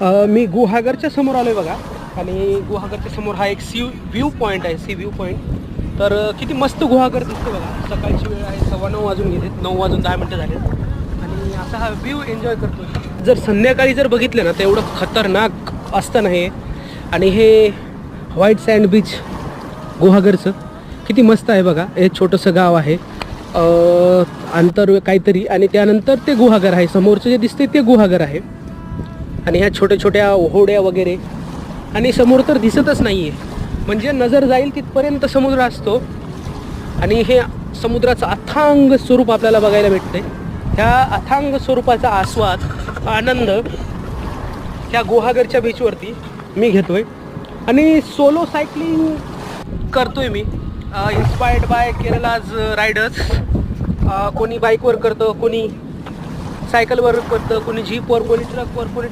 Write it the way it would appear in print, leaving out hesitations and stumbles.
मी गुहागरच्या समोर आलो आहे बघा. आणि गुहागरच्या समोर हा एक व्ह्यू पॉईंट आहे, सी व्ह्यू पॉईंट. तर किती मस्त गुहागर दिसतो बघा. सकाळची वेळ आहे, 9:15 वाजून गेले, 9:10 झाले. आणि असा हा व्ह्यू एन्जॉय करतो. जर संध्याकाळी जर बघितलं ना तर एवढं खतरनाक असतं ना हे. आणि हे व्हाईट सँड बीच गुहागरचं किती मस्त आहे बघा. हे छोटंसं गाव आहे, अंतर काहीतरी, आणि त्यानंतर ते गुहागर आहे. समोरचं जे दिसते ते गुहागर आहे. आणि ह्या छोट्या छोट्या होड्या वगैरे, आणि समोर तर दिसतच नाही आहे. म्हणजे नजर जाईल तिथपर्यंत समुद्र असतो. आणि हे समुद्राचं अथांग स्वरूप आपल्याला बघायला भेटते. ह्या अथांग स्वरूपाचा आस्वाद, आनंद ह्या गुहागरच्या बीचवरती मी घेतोय. आणि सोलो सायकलिंग करतोय मी, इन्स्पायर्ड बाय केरलाज रायडर्स. कोणी बाईकवर करतं, कोणी सायकलवर करतं, कोणी जीपवर, कोणी ट्रकवर, कोणी